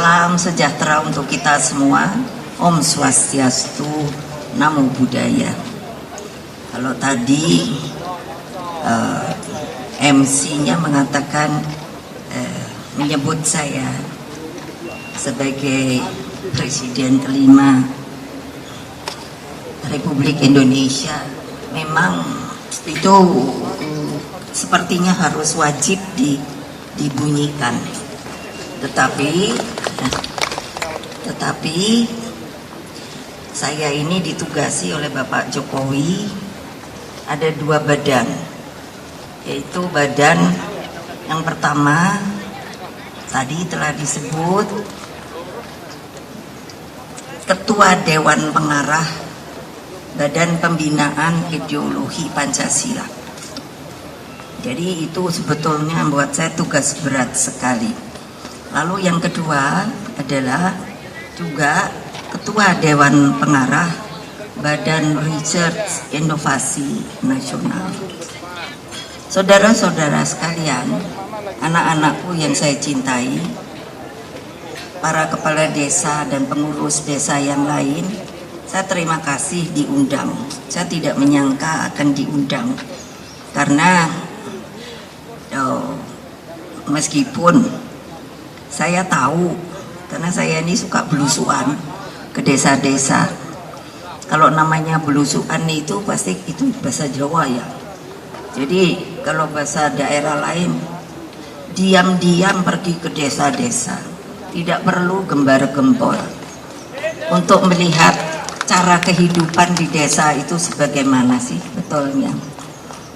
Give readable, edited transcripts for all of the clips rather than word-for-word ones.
Salam sejahtera untuk kita semua. Om Swastiastu, Namo Buddhaya. Kalau tadi MC-nya mengatakan menyebut saya sebagai Presiden kelima Republik Indonesia, memang itu sepertinya harus wajib dibunyikan. Tetapi saya ini ditugasi oleh Bapak Jokowi, ada dua badan, yaitu badan yang pertama tadi telah disebut Ketua Dewan Pengarah Badan Pembinaan Ideologi Pancasila. Jadi itu sebetulnya membuat saya tugas berat sekali. Lalu yang kedua adalah juga Ketua Dewan Pengarah Badan Research Inovasi Nasional. Saudara-saudara sekalian, anak-anakku yang saya cintai, para kepala desa dan pengurus desa yang lain, saya terima kasih diundang. Saya tidak menyangka akan diundang, karena meskipun saya tahu, karena saya ini suka belusuan ke desa-desa. Kalau namanya belusuan itu pasti itu bahasa Jawa ya. Jadi kalau bahasa daerah lain, diam-diam pergi ke desa-desa, tidak perlu gembar-gembor, untuk melihat cara kehidupan di desa itu sebagaimana sih betulnya.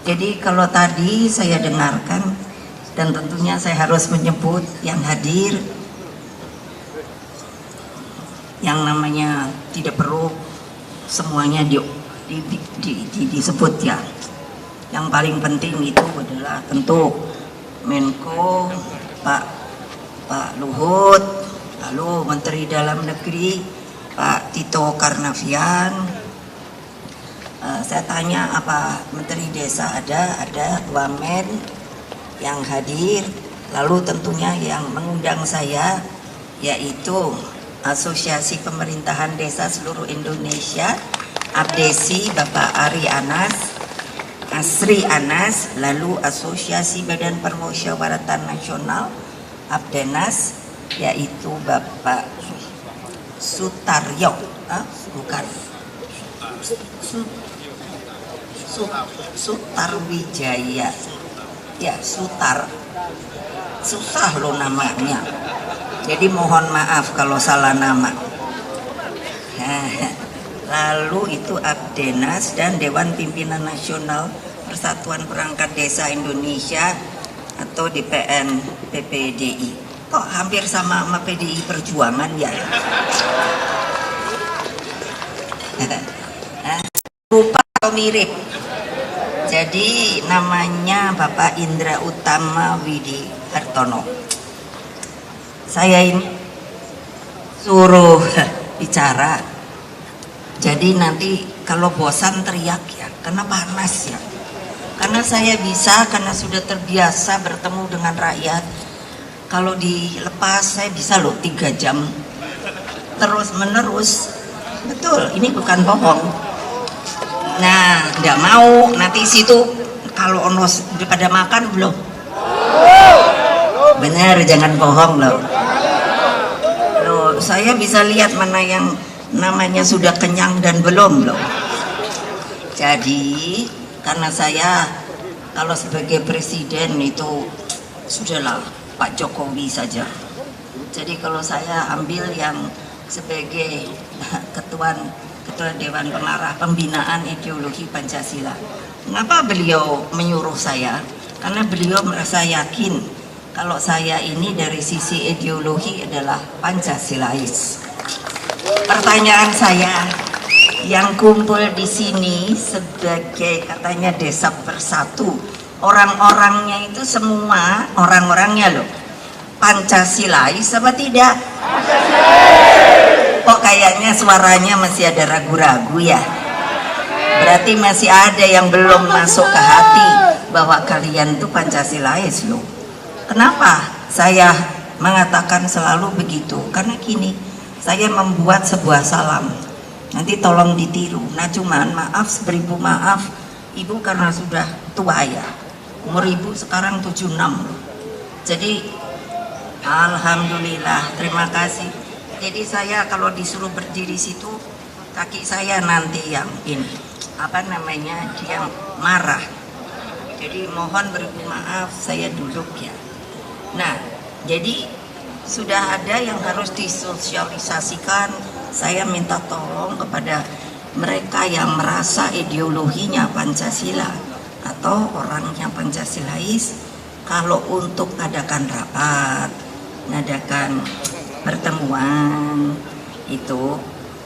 Jadi kalau tadi saya dengarkan, dan tentunya saya harus menyebut yang hadir, yang namanya tidak perlu semuanya disebut ya. Yang paling penting itu adalah tentu Menko Pak Luhut, lalu Menteri Dalam Negeri Pak Tito Karnavian. Saya tanya apa Menteri Desa ada Wamen yang hadir, lalu tentunya yang mengundang saya yaitu Asosiasi Pemerintahan Desa Seluruh Indonesia, APDESI, Bapak Asri Anas, lalu Asosiasi Badan Permusyawaratan Nasional, APDENAS, yaitu Bapak Sutaryo, Sutarwijaya. Ya, Sutar, susah loh namanya, jadi mohon maaf kalau salah nama. Lalu itu APDENAS dan Dewan Pimpinan Nasional Persatuan Perangkat Desa Indonesia atau DPN PPDI. Kok hampir sama PDI Perjuangan ya? Rupa atau mirip? Jadi namanya Bapak Indra Utama Widi Hartono. Saya ini suruh bicara, jadi nanti kalau bosan teriak ya, karena panas ya. Karena saya bisa, karena sudah terbiasa bertemu dengan rakyat. Kalau dilepas saya bisa loh 3 jam terus menerus. Betul, ini bukan bohong. Nah, nggak mau nanti situ kalau onos pada makan belum. Benar, jangan bohong loh. Saya bisa lihat mana yang namanya sudah kenyang dan belum loh. Jadi karena saya kalau sebagai presiden itu sudahlah Pak Jokowi saja. Jadi kalau saya ambil yang sebagai ketua Dewan Pengarah Pembinaan Ideologi Pancasila. Mengapa beliau menyuruh saya? Karena beliau merasa yakin kalau saya ini dari sisi ideologi adalah Pancasilais. Pertanyaan saya, yang kumpul di sini sebagai katanya desa bersatu, orang-orangnya itu semua orang-orangnya loh Pancasilais apa tidak? Kok kayaknya suaranya masih ada ragu-ragu ya? Berarti masih ada yang belum masuk ke hati bahwa kalian tuh Pancasilais loh. Kenapa saya mengatakan selalu begitu, karena gini, saya membuat sebuah salam, nanti tolong ditiru. Nah cuman maaf, seberibu maaf, ibu karena sudah tua ya, umur ibu sekarang 76, jadi alhamdulillah, terima kasih. Jadi saya kalau disuruh berdiri situ, kaki saya nanti yang ini, apa namanya, dia marah. Jadi mohon beribu maaf, saya duduk ya. Nah, jadi sudah ada yang harus disosialisasikan. Saya minta tolong kepada mereka yang merasa ideologinya Pancasila atau orangnya Pancasilais, kalau untuk adakan rapat, mengadakan pertemuan itu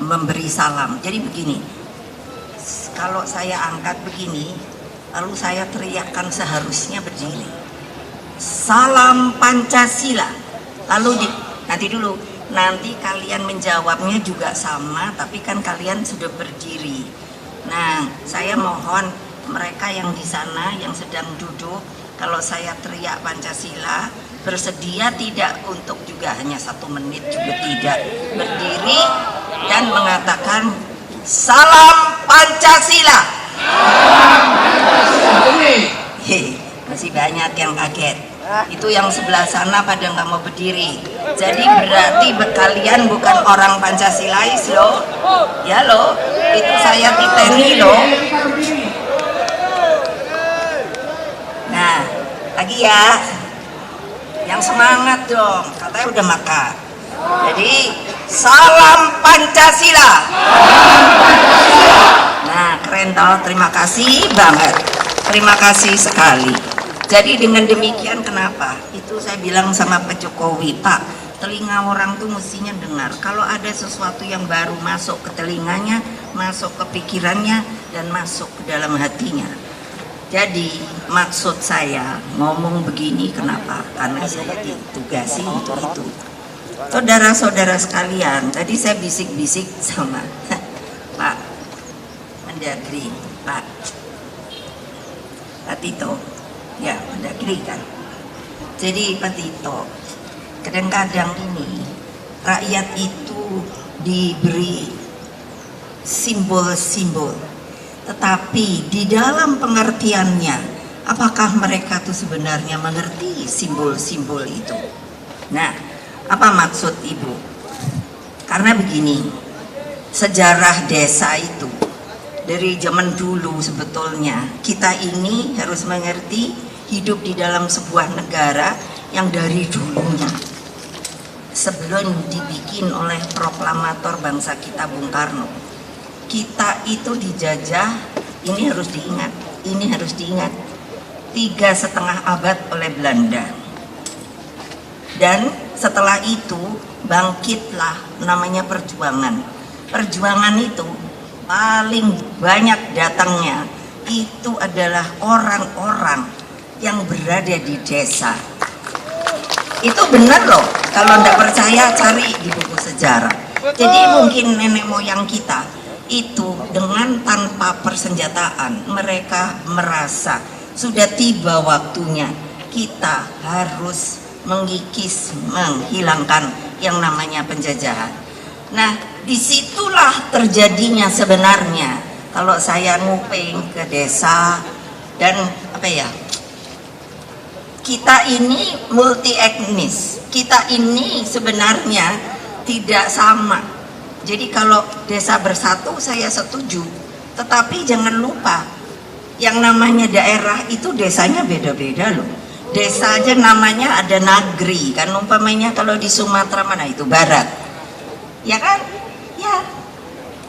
memberi salam. Jadi begini, kalau saya angkat begini, lalu saya teriakkan, seharusnya berdiri, salam Pancasila. Lalu nanti kalian menjawabnya juga sama, tapi kan kalian sudah berdiri. Nah, saya mohon mereka yang di sana yang sedang duduk, kalau saya teriak Pancasila, bersedia tidak untuk juga hanya 1 menit juga tidak, berdiri dan mengatakan salam Pancasila. Masih banyak yang kaget. Itu yang sebelah sana pada nggak mau berdiri. Jadi berarti kalian bukan orang Pancasilais loh, ya loh. Itu saya titeni loh. Nah, lagi ya, yang semangat dong. Katanya udah makan. Jadi salam Pancasila. Nah, keren toh. Terima kasih banget. Terima kasih sekali. Jadi dengan demikian, kenapa? Itu saya bilang sama Pak Jokowi, Pak, telinga orang tuh mestinya dengar. Kalau ada sesuatu yang baru masuk ke telinganya, masuk ke pikirannya, dan masuk ke dalam hatinya. Jadi maksud saya ngomong begini kenapa? Karena saya ditugasi untuk itu. Saudara-saudara sekalian, tadi saya bisik-bisik sama Pak Mendagri, Pak Tito, ya Mendagri kan. Jadi Pak Tito, kadang-kadang ini rakyat itu diberi simbol-simbol, tetapi di dalam pengertiannya, apakah mereka tuh sebenarnya mengerti simbol-simbol itu? Nah, apa maksud Ibu? Karena begini, sejarah desa itu dari zaman dulu sebetulnya kita ini harus mengerti hidup di dalam sebuah negara yang dari dulunya, sebelum dibikin oleh proklamator bangsa kita Bung Karno, kita itu dijajah. Ini harus diingat 3,5 abad oleh Belanda. Dan setelah itu bangkitlah namanya perjuangan. Perjuangan itu paling banyak datangnya itu adalah orang-orang yang berada di desa. Itu benar loh, kalau tidak percaya cari di buku sejarah. Jadi mungkin nenek moyang kita itu dengan tanpa persenjataan, mereka merasa sudah tiba waktunya kita harus mengikis, menghilangkan yang namanya penjajahan. Nah, disitulah terjadinya sebenarnya, kalau saya nguping ke desa dan kita ini multi etnis, kita ini sebenarnya tidak sama. Jadi kalau desa bersatu saya setuju, tetapi jangan lupa yang namanya daerah itu desanya beda-beda loh. Desa aja namanya ada nagri kan, umpamanya kalau di Sumatera mana itu barat, ya kan? Ya,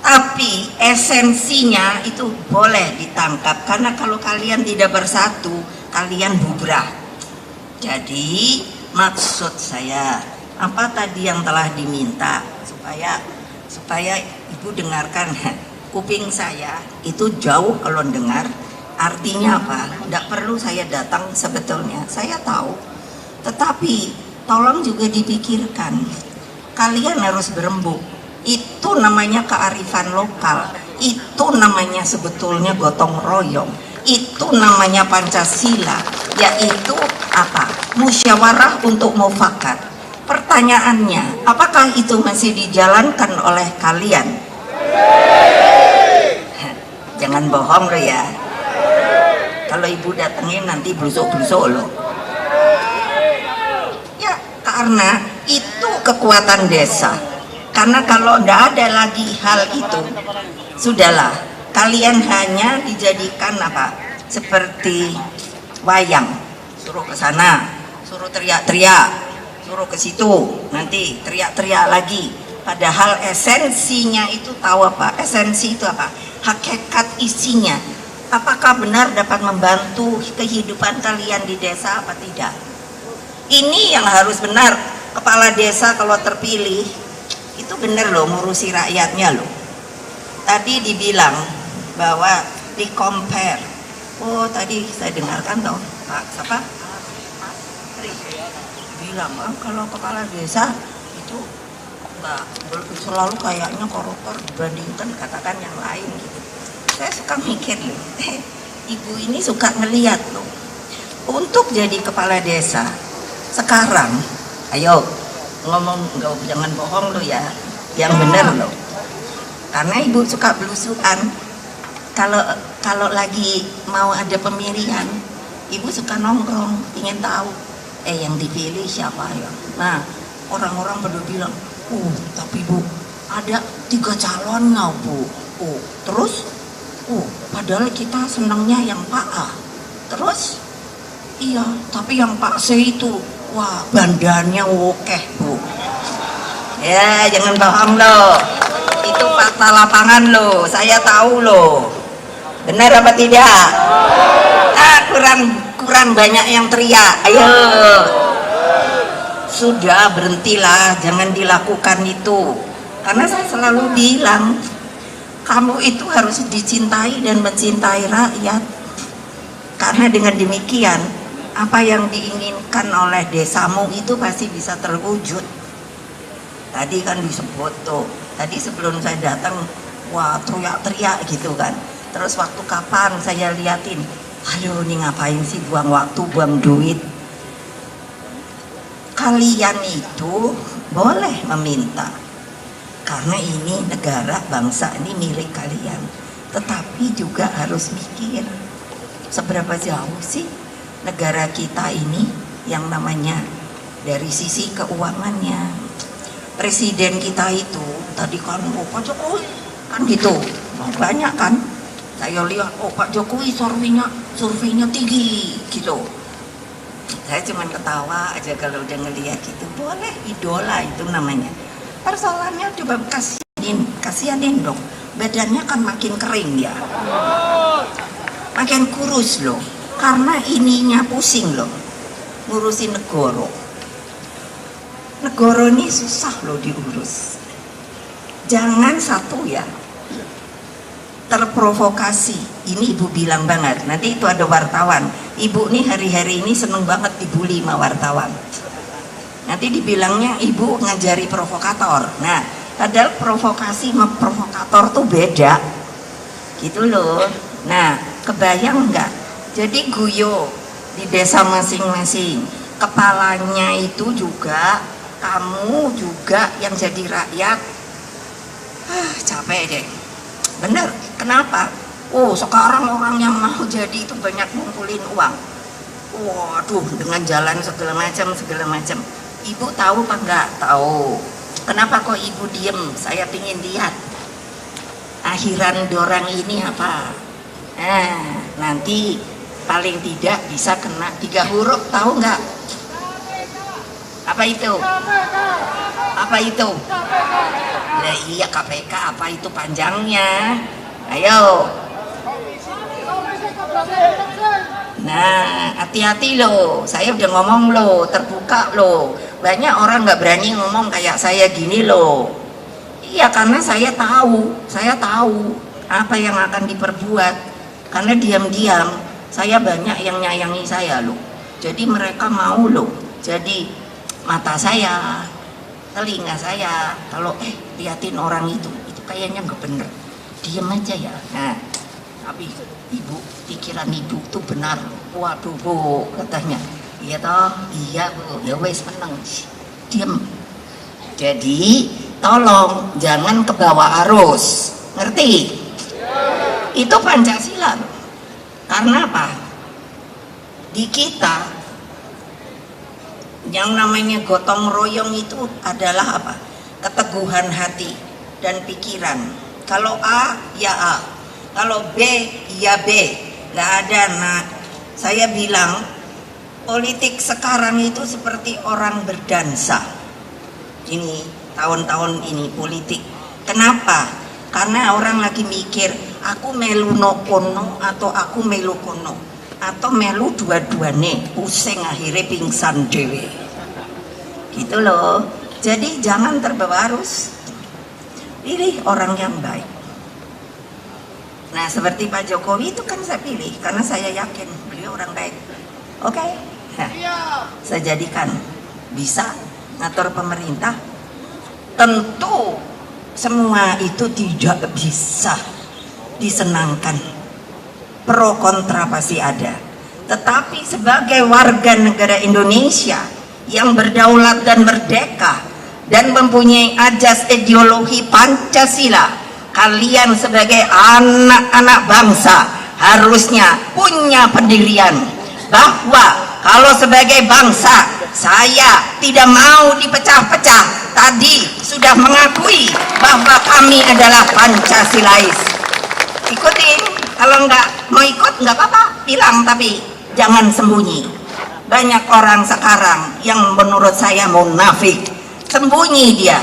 tapi esensinya itu boleh ditangkap, karena kalau kalian tidak bersatu, kalian bubrah. Jadi maksud saya, apa tadi yang telah diminta supaya Ibu dengarkan, kuping saya itu jauh kalau dengar. Artinya apa? Tidak perlu saya datang sebetulnya, saya tahu. Tetapi tolong juga dipikirkan, kalian harus berembuk. Itu namanya kearifan lokal, itu namanya sebetulnya gotong royong, itu namanya Pancasila, yaitu apa? Musyawarah untuk mufakat. Pertanyaannya, apakah itu masih dijalankan oleh kalian? Jangan bohong lo ya. Kalau ibu datengin nanti blusuk-blusuk lo. Ya, karena itu kekuatan desa. Karena kalau ndak ada lagi hal itu, sudahlah. Kalian hanya dijadikan apa? Seperti wayang. Suruh ke sana, suruh teriak-teriak, suruh ke situ, nanti teriak-teriak lagi. Padahal esensinya itu tahu apa? Esensi itu apa? Hakikat isinya. Apakah benar dapat membantu kehidupan kalian di desa apa tidak? Ini yang harus benar. Kepala desa kalau terpilih itu benar loh, ngurusi rakyatnya loh. Tadi dibilang bahwa di compare. Oh tadi saya dengarkan toh Pak siapa? Bilang kalau kepala desa itu nggak selalu kayaknya koruptor dibandingkan katakan yang lain gitu. Saya suka mikir loh, ibu ini suka ngeliat loh. Untuk jadi kepala desa sekarang, ayo ngomong nggak jangan bohong lo ya, yang bener loh. Karena ibu suka belusukan. Kalau lagi mau ada pemilihan, ibu suka nongkrong, ingin tahu, yang dipilih siapa ya. Nah, orang-orang pada bilang, tapi bu, ada 3 calonnya bu. Terus, padahal kita senangnya yang Pak A. Terus, iya, tapi yang Pak C itu, wah, bandannya oke bu. Ya, jangan bohong loh. Itu fakta lapangan loh, saya tahu loh. Benar apa tidak? Kurang banyak yang teriak. Ayo. Sudah berhentilah, jangan dilakukan itu. Karena saya selalu bilang, kamu itu harus dicintai dan mencintai rakyat. Karena dengan demikian, apa yang diinginkan oleh desamu itu pasti bisa terwujud. Tadi kan disebut tuh, tadi sebelum saya datang, wah teriak-teriak gitu kan. Terus waktu kapan saya liatin, aduh ini ngapain sih buang waktu, buang duit. Kalian itu boleh meminta, karena ini negara bangsa, ini milik kalian. Tetapi juga harus mikir, seberapa jauh sih negara kita ini yang namanya dari sisi keuangannya. Presiden kita itu tadi kan Pak Jokowi kan gitu, banyak kan. Saya lihat Pak Jokowi surveinya tinggi gitu. Saya cuma ketawa aja kalau udah ngelihat gitu. Boleh, idola itu namanya. Persoalannya coba kasihanin dong. Badannya kan makin kering ya, makin kurus loh. Karena ininya pusing loh, ngurusin negara. Negara ini susah loh diurus. Jangan satu ya terprovokasi. Ini ibu bilang banget, nanti itu ada wartawan, ibu nih hari-hari ini seneng banget dibully sama wartawan. Nanti dibilangnya ibu ngajari provokator. Nah, padahal provokasi sama provokator tuh beda gitu loh. Nah, kebayang nggak? Jadi guyo di desa masing-masing, kepalanya itu juga, kamu juga yang jadi rakyat. Capek deh. Bener, kenapa? Sekarang orang yang mau jadi itu banyak ngumpulin uang. Waduh, dengan jalan segala macam. Ibu tahu apa enggak? Tahu. Kenapa kok ibu diem? Saya pingin lihat akhiran dorang ini apa. Nanti paling tidak bisa kena 3 huruf, tahu nggak? Apa itu? Apa itu? Nah, iya KPK, apa itu panjangnya? Ayo. Nah, hati-hati loh. Saya udah ngomong loh, terbuka loh. Banyak orang nggak berani ngomong kayak saya gini loh. Iya, karena saya tahu apa yang akan diperbuat. Karena diam-diam saya banyak yang nyayangi saya loh. Jadi mereka mau loh. Jadi mata saya, telinga saya, kalau liatin orang itu kayaknya nggak bener, diem aja ya. Nah, tapi ibu, pikiran ibu tuh benar. Waduh bu, katanya, iya toh, iya bu, ya wes menang. diem. Jadi tolong jangan ke bawah arus, ngerti? Itu Pancasila. Karena apa? Di kita yang namanya gotong royong itu adalah apa? Keteguhan hati dan pikiran. Kalau A ya A, kalau B ya B. Nggak ada. Nah, saya bilang politik sekarang itu seperti orang berdansa. Ini tahun-tahun ini politik. Kenapa? Karena orang lagi mikir, aku melu no kono atau aku melu kono, atau melu dua-duane, pusing akhirnya pingsan dewe. Gitu loh. Jadi jangan terbawa arus. Pilih orang yang baik. Nah, seperti Pak Jokowi itu kan saya pilih karena saya yakin beliau orang baik. Oke. Nah, saya jadikan bisa ngatur pemerintah. Tentu semua itu tidak bisa disenangkan. Pro kontra pasti ada. Tetapi sebagai warga negara Indonesia yang berdaulat dan merdeka dan mempunyai ajas ideologi Pancasila, kalian sebagai anak-anak bangsa harusnya punya pendirian bahwa kalau sebagai bangsa saya tidak mau dipecah-pecah. Tadi sudah mengakui bahwa kami adalah Pancasilais. Ikutin, kalau nggak mau ikut nggak apa-apa, bilang, tapi jangan sembunyi. Banyak orang sekarang yang menurut saya munafik, sembunyi dia.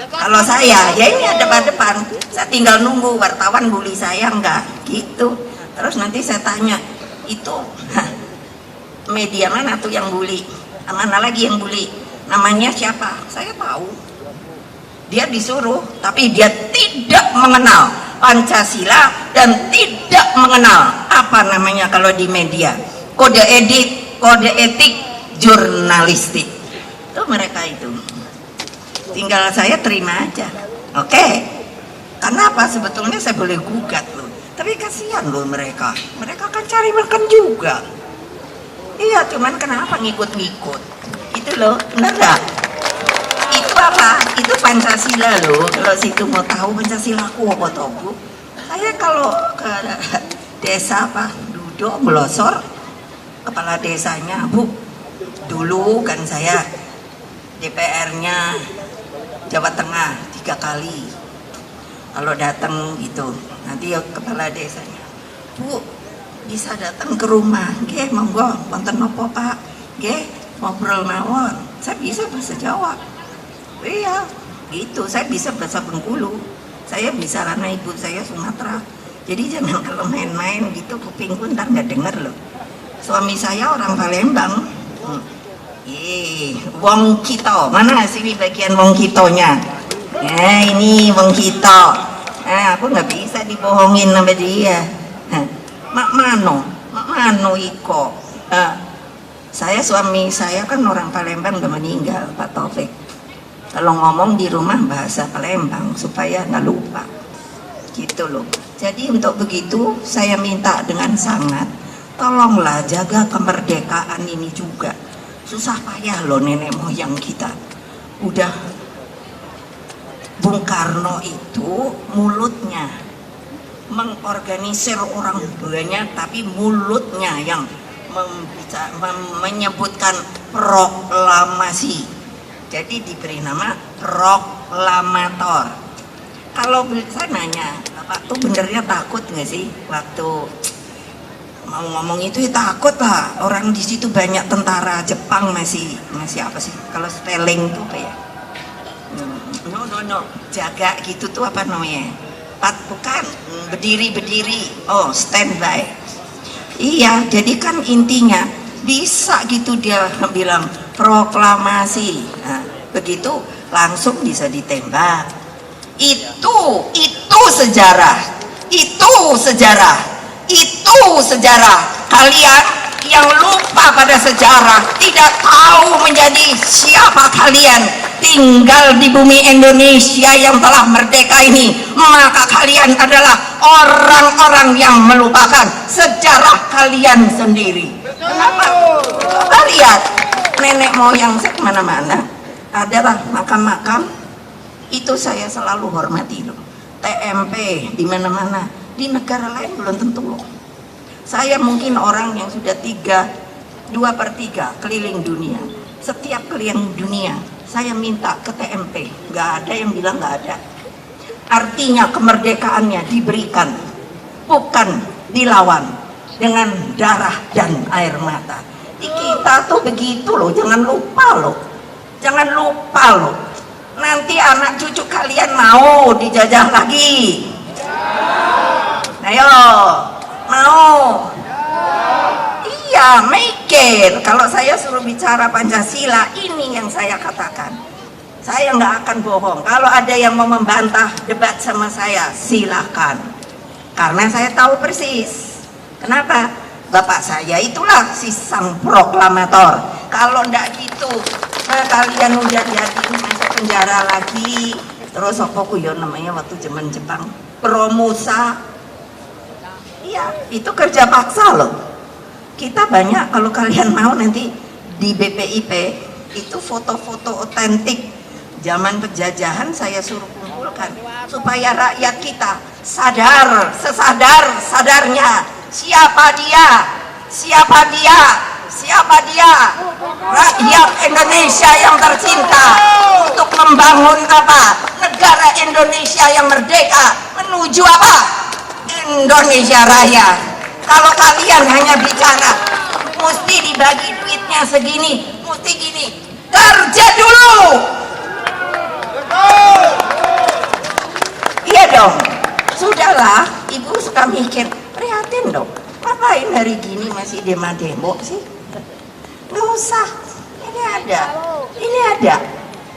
Kalau saya, ya ini ada depan, saya tinggal nunggu wartawan bully saya enggak, gitu. Terus nanti saya tanya, itu media mana tuh yang bully? Mana lagi yang bully? Namanya siapa? Saya tahu. Dia disuruh, tapi dia tidak mengenal Pancasila dan tidak mengenal apa namanya kalau di media, kode etik jurnalistik. Itu mereka itu. Tinggal saya terima aja. Oke. Karena apa? Sebetulnya saya boleh gugat loh. Tapi kasihan loh mereka. Mereka kan cari makan juga. Iya, cuman kenapa ngikut-ngikut? Itu loh, benar gak? Itu apa? Itu Pancasila loh. Kalau situ mau tahu Pancasilaku apa toh, Bu? Saya kalau ke desa apa? Duduk melosor kepala desanya, Bu. Dulu kan saya DPR-nya Jawa Tengah 3 kali. Kalau datang gitu, nanti kepala desanya, Bu, bisa datang ke rumah, nggih monggo, wonten napa Pak? Nggih, ngobrol mawon. Saya bisa bahasa Jawa. Iya, gitu. Saya bisa bahasa Bengkulu. Saya bisa karena ibu saya Sumatera. Jadi jangan kalau main-main gitu kupingku ntar nggak denger loh. Suami saya orang Palembang. Wong Kito, mana sini bagian Wong Kitonya? Ini Wong Kito. Aku nggak bisa dibohongin sama dia. Mak Mano Iko. Suami saya kan orang Palembang, udah meninggal, Pak Taufik. Kalau ngomong di rumah bahasa Palembang supaya nggak lupa, gitu loh. Jadi untuk begitu saya minta dengan sangat, tolonglah jaga kemerdekaan ini juga. Susah payah loh nenek moyang kita. Udah Bung Karno itu mulutnya mengorganisir orang banyak, tapi mulutnya yang menyebutkan proklamasi. Jadi diberi nama proklamator. Kalau saya nanya, Bapak tuh benernya takut nggak sih waktu mau ngomong itu? Ya takut lah, orang di situ banyak tentara Jepang, masih apa sih kalau spelling tuh kayak no jaga gitu tuh apa namanya, bukan berdiri oh standby. Iya, jadi kan intinya bisa gitu dia bilang proklamasi. Nah, begitu langsung bisa ditembak. Itu sejarah. Kalian yang lupa pada sejarah, tidak tahu menjadi siapa kalian, tinggal di bumi Indonesia yang telah merdeka ini, maka kalian adalah orang-orang yang melupakan sejarah kalian sendiri. Kenapa? Coba lihat nenek moyang saya kemana-mana, adalah makam-makam itu saya selalu hormati loh. TMP di mana-mana, di negara lain belum tentu loh. Saya mungkin orang yang sudah 2/3 keliling dunia. Setiap keliling dunia saya minta ke TMP, nggak ada yang bilang nggak ada. Artinya kemerdekaannya diberikan, bukan dilawan dengan darah dan air mata. Di kita tuh begitu loh, jangan lupa loh. Jangan lupa loh. Nanti anak cucu kalian mau dijajah lagi. Ayo, mau? Iya, mikir. Kalau saya suruh bicara Pancasila, ini yang saya katakan. Saya nggak akan bohong. Kalau ada yang mau membantah debat sama saya, silakan. Karena saya tahu persis. Kenapa? Bapak saya itulah si sang proklamator. Kalau ndak gitu, nah kalian udah jadi masuk penjara lagi. Terus apa ya namanya waktu zaman Jepang, Promusa. Iya, itu kerja paksa loh. Kita banyak, kalau kalian mau nanti di BPIP itu foto-foto otentik zaman penjajahan saya suruh kumpulkan supaya rakyat kita sadar, sesadar-sadarnya siapa dia, siapa dia, siapa dia, rakyat Indonesia yang tercinta untuk membangun apa? Negara Indonesia yang merdeka menuju apa? Indonesia Raya. Kalau kalian hanya bicara mesti dibagi duitnya segini, mesti gini, kerja dulu. Iya dong, sudahlah. Ibu suka mikir, prihatin dong. Ngapain hari gini masih demo sih? Nggak usah. Ini ada.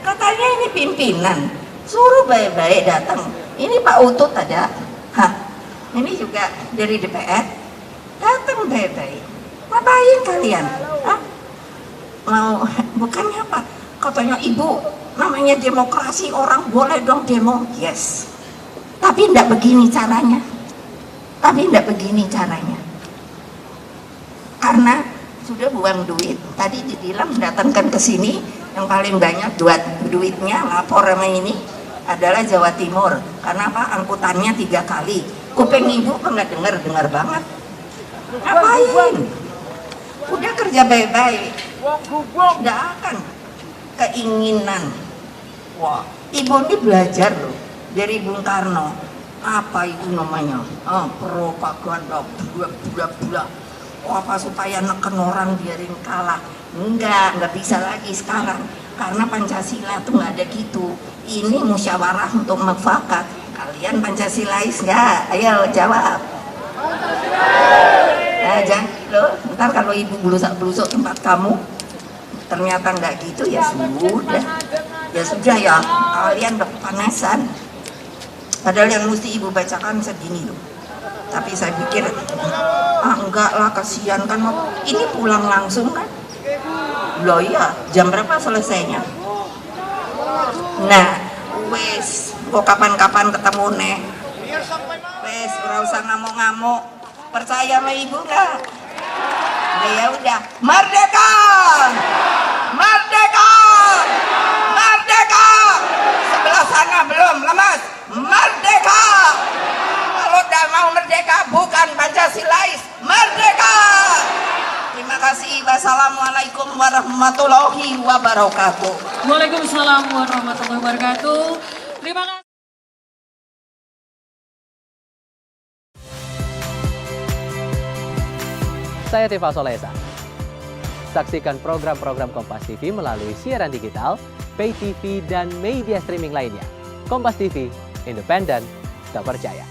Katanya ini pimpinan, suruh baik-baik datang. Ini Pak Utut ada. Hah? Ini juga dari DPR. Datang baik-baik. Ngapain kalian? Hah? Mau bukannya apa? Katanya ibu, namanya demokrasi, orang boleh dong demo. Yes. Tapi enggak begini caranya. Karena sudah buang duit. Tadi dibilang datangkan ke sini yang paling banyak duitnya lapor sama ini adalah Jawa Timur. Karena apa? Angkutannya 3 kali. Kuping ibu kan nggak dengar banget. Ngapain? Udah kerja baik-baik, nggak akan keinginan. Wah, ibu ini belajar loh dari Bung Karno. Apa itu namanya? Propaganda, bula-bula. Apa supaya neken orang biarin kalah? Nggak bisa lagi sekarang. Karena Pancasila tuh nggak ada gitu. Ini musyawarah untuk mufakat. Kalian Pancasilais nggak? Ayo jawab. Jangan loh, ntar kalau ibu belusuk tempat kamu ternyata nggak gitu, ya sudah ya kalian udah kepanasan. Padahal yang mesti ibu bacakan segini loh. Tapi saya pikir enggak lah, kasihan kan, ini pulang langsung kan. Loh iya, jam berapa selesainya? Nah, wes kok kapan-kapan ketemu nih. Wes ora usah ngamuk-ngamuk. Percaya sama ibu nggak? Ya udah, merdeka, merdeka, merdeka. Sebelah sana belum lemas, merdeka. Kalau udah mau merdeka, bukan Pancasilais, merdeka. Terima kasih. Wassalamualaikum warahmatullahi wabarakatuh. Waalaikumsalam warahmatullahi wabarakatuh. Terima kasih. Saya Tifa Solesa. Saksikan program-program Kompas TV melalui siaran digital, pay TV, dan media streaming lainnya. Kompas TV, independen, terpercaya.